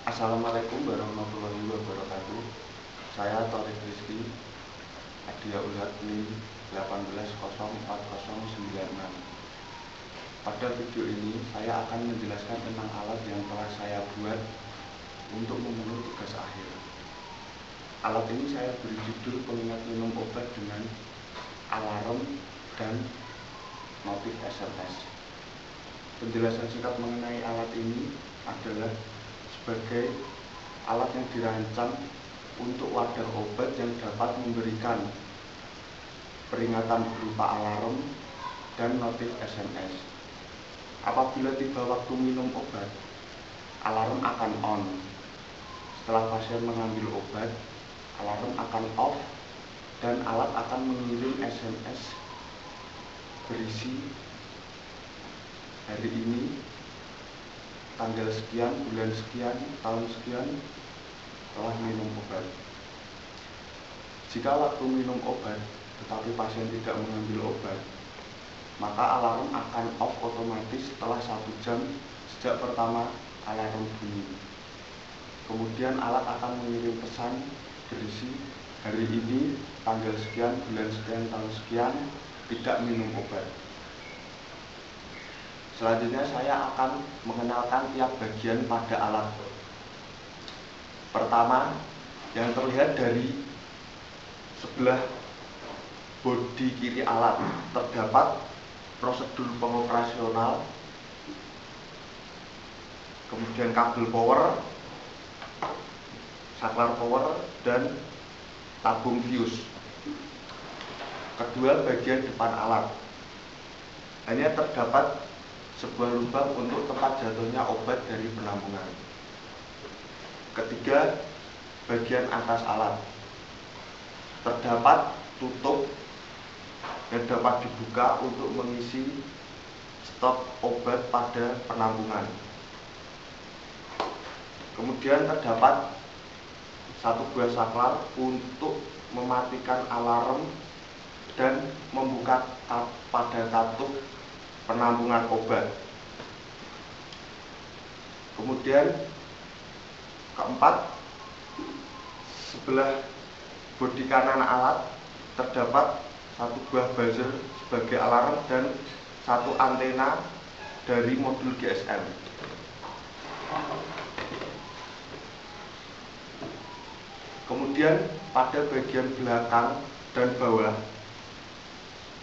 Assalamualaikum warahmatullahi wabarakatuh. Saya Torik Rizky, Adia Ulat NIM 1804096. Pada video ini saya akan menjelaskan tentang alat yang telah saya buat untuk memenuhi tugas akhir. Alat ini saya beri judul pengingat minum obat dengan alarm dan notif SMS. Penjelasan singkat mengenai alat ini adalah sebagai alat yang dirancang untuk wadah obat yang dapat memberikan peringatan berupa alarm dan notif SMS. Apabila tiba waktu minum obat, alarm akan on. Setelah pasien mengambil obat, alarm akan off dan alat akan mengirim SMS berisi hari ini, tanggal sekian, bulan sekian, tahun sekian telah minum obat. Jika waktu minum obat tetapi pasien tidak mengambil obat, maka alarm akan off otomatis setelah 1 jam sejak pertama alarm bunyi. Kemudian alat akan mengirim pesan berisi hari ini, tanggal sekian, bulan sekian, tahun sekian tidak minum obat. Selanjutnya saya akan mengenalkan tiap bagian pada alat. Pertama, yang terlihat dari sebelah bodi kiri alat terdapat prosedur pengoperasional, kemudian kabel power, saklar power, dan tabung fuse. Kedua, bagian depan alat hanya terdapat sebuah lubang untuk tempat jatuhnya obat dari penampungan. Ketiga, bagian atas alat terdapat tutup yang dapat dibuka untuk mengisi stok obat pada penampungan. Kemudian terdapat satu buah saklar untuk mematikan alarm dan membuka pada katup penampungan obat. Kemudian keempat, sebelah bodi kanan alat terdapat satu buah buzzer sebagai alarm dan satu antena dari modul GSM. Kemudian pada bagian belakang dan bawah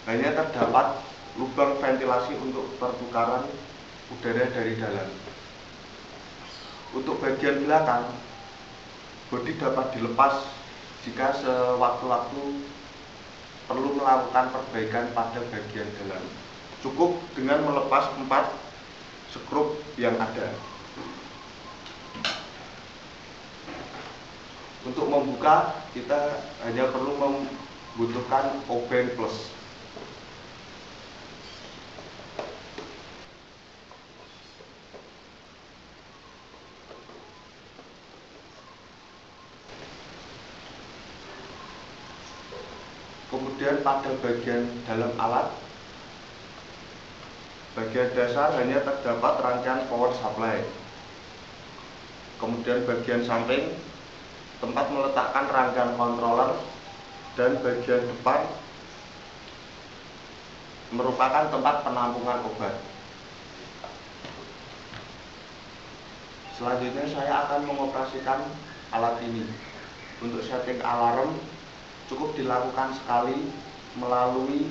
hanya terdapat lubang ventilasi untuk pertukaran udara dari dalam. Untuk bagian belakang, bodi dapat dilepas jika sewaktu-waktu perlu melakukan perbaikan pada bagian dalam. Cukup dengan melepas 4 skrup yang ada. Untuk membuka, kita hanya perlu membutuhkan obeng plus. Kemudian pada bagian dalam alat, bagian dasar hanya terdapat rangkaian power supply. Kemudian bagian samping tempat meletakkan rangkaian controller, dan bagian depan merupakan tempat penampungan obat. Selanjutnya saya akan mengoperasikan alat ini. Untuk setting alarm cukup dilakukan sekali melalui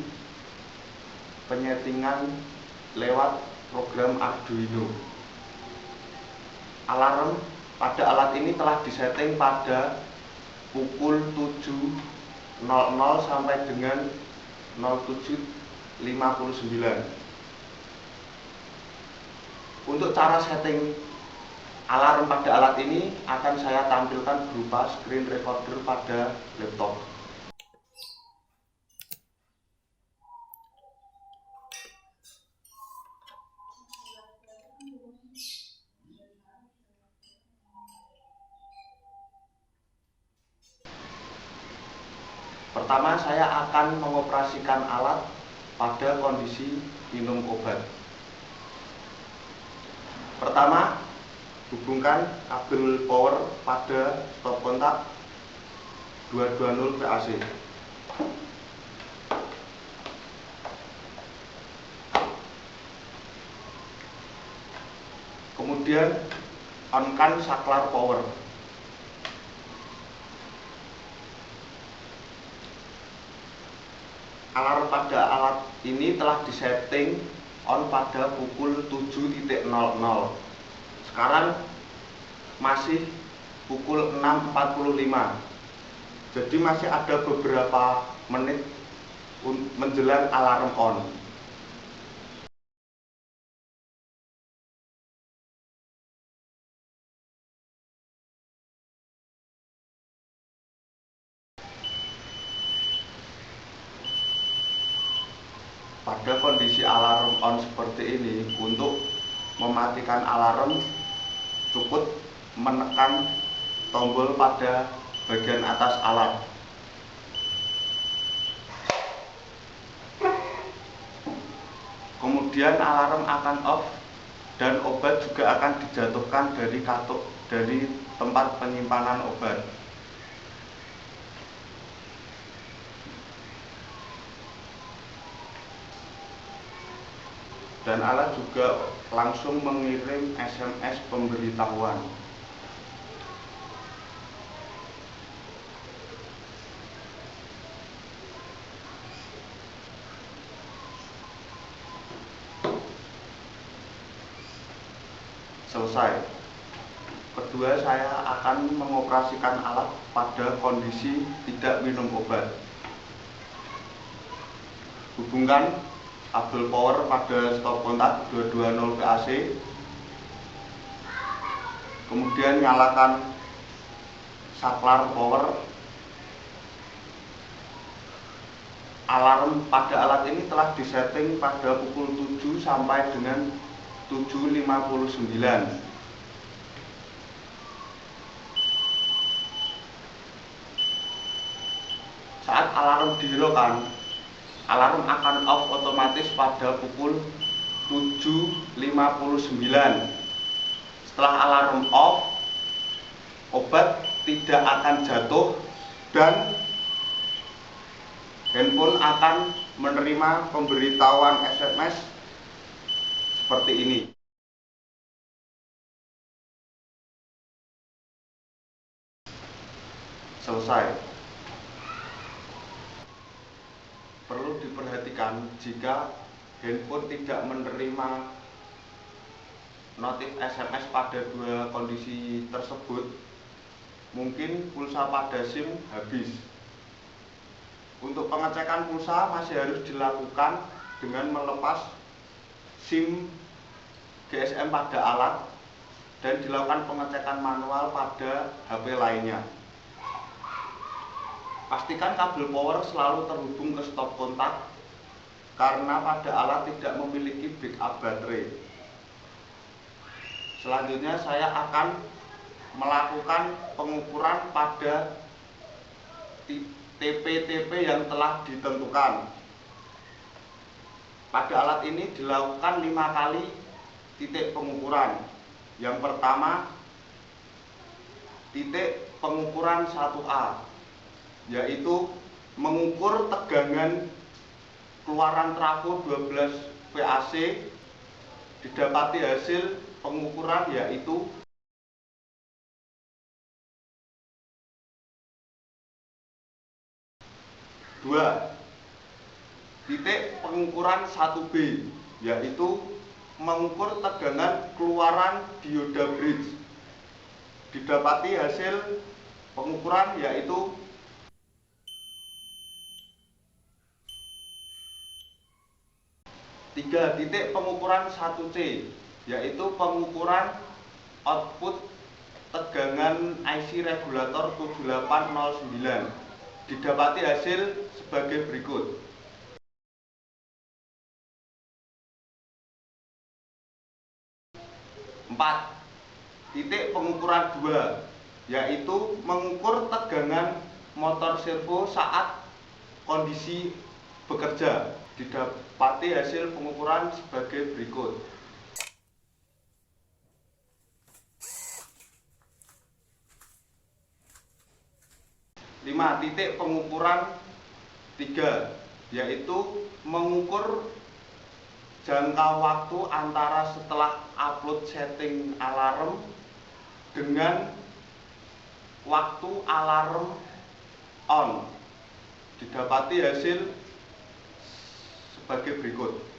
penyetingan lewat program Arduino. Alarm pada alat ini telah disetting pada pukul 7.00 sampai dengan 07.59. Untuk cara setting alarm pada alat ini akan saya tampilkan berupa screen recorder pada laptop. Pertama, saya akan mengoperasikan alat pada kondisi minum obat. Pertama, Hubungkan kabel power pada stop kontak 220 VAC. Kemudian on-kan saklar power. Alarm pada alat ini telah disetting on pada pukul 7.00. Sekarang masih pukul 6.45. Jadi masih ada beberapa menit menjelang alarm on. Pada kondisi alarm on seperti ini, untuk mematikan alarm cukup menekan tombol pada bagian atas alat. Kemudian alarm akan off dan obat juga akan dijatuhkan dari tempat penyimpanan obat. Dan alat juga langsung mengirim SMS pemberitahuan. Selesai. Kedua, saya akan mengoperasikan alat pada kondisi tidak minum obat. Hubungkan kabel power pada stop kontak 220 VAC. Kemudian nyalakan saklar power. Alarm pada alat ini telah disetting pada pukul 7 sampai dengan 7.59. Saat alarm dihiraukan, alarm akan off otomatis pada pukul 7.59. Setelah alarm off, obat tidak akan jatuh dan handphone akan menerima pemberitahuan SMS seperti ini. Selesai. Perlu diperhatikan jika handphone tidak menerima notif SMS pada dua kondisi tersebut, mungkin pulsa pada SIM habis. Untuk pengecekan pulsa masih harus dilakukan dengan melepas SIM GSM pada alat dan dilakukan pengecekan manual pada HP lainnya. Pastikan kabel power selalu terhubung ke stop kontak karena pada alat tidak memiliki backup baterai. Selanjutnya saya akan melakukan pengukuran pada TP-TP yang telah ditentukan. Pada alat ini dilakukan 5 kali titik pengukuran. Yang pertama, titik pengukuran 1A, yaitu mengukur tegangan keluaran trafo 12 VAC. Didapati hasil pengukuran yaitu titik pengukuran 1B, yaitu mengukur tegangan keluaran dioda bridge. Didapati hasil pengukuran yaitu 3 titik pengukuran 1C, yaitu pengukuran output tegangan IC regulator 7809. Didapati hasil sebagai berikut. 4 titik pengukuran 2, yaitu mengukur tegangan motor servo saat kondisi bekerja. Didapati hasil pengukuran sebagai berikut. 5. Titik pengukuran 3, yaitu mengukur jangka waktu antara setelah upload setting alarm dengan waktu alarm on. Didapati hasil sebagai berikut.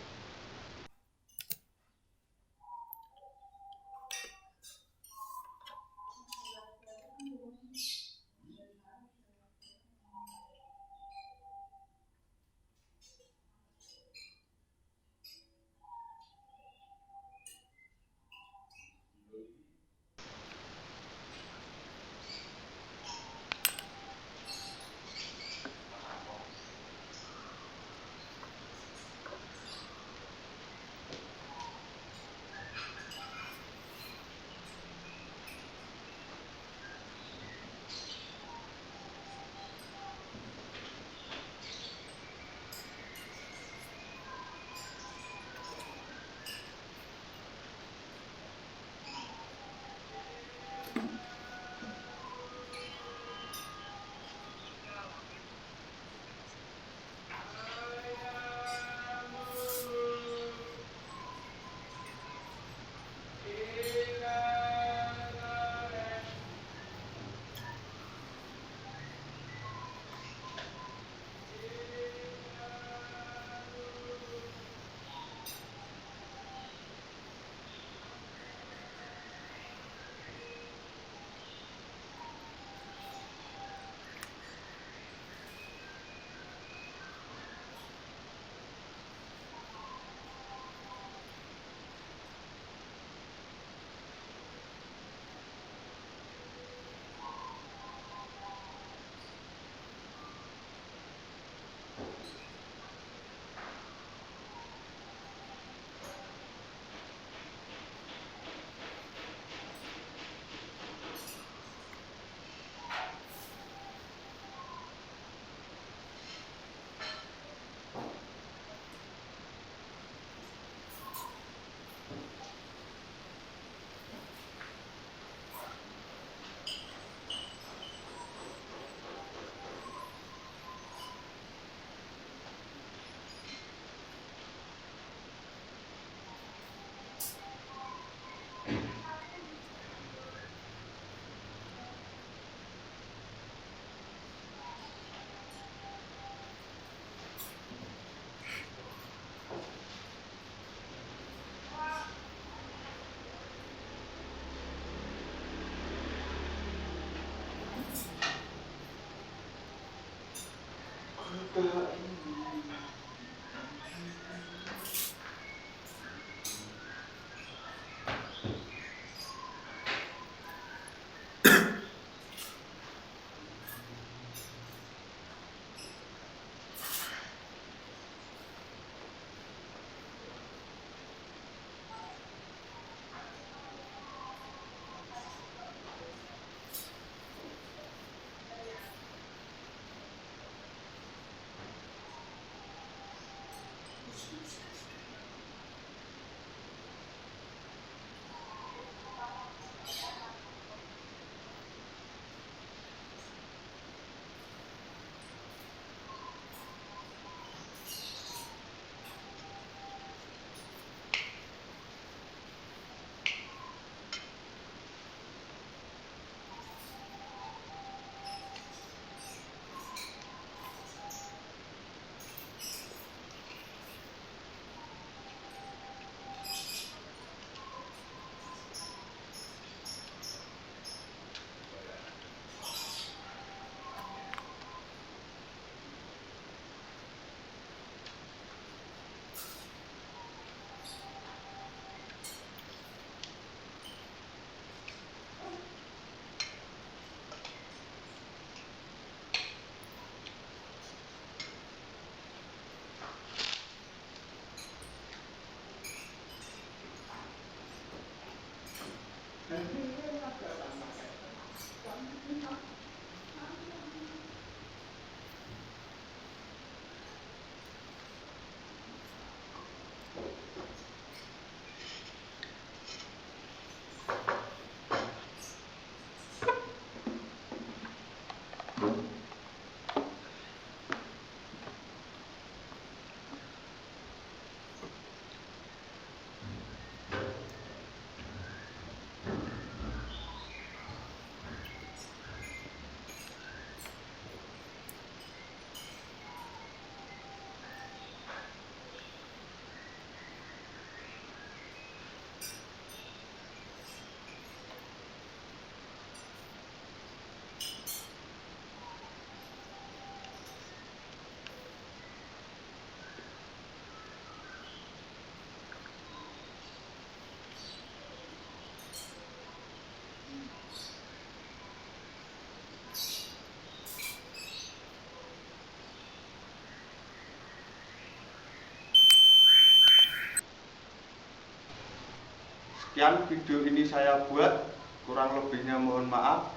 Sekian video ini saya buat, kurang lebihnya mohon maaf.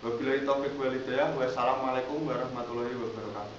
Wabillahi taufiq wal hidayah. Wassalamualaikum warahmatullahi wabarakatuh.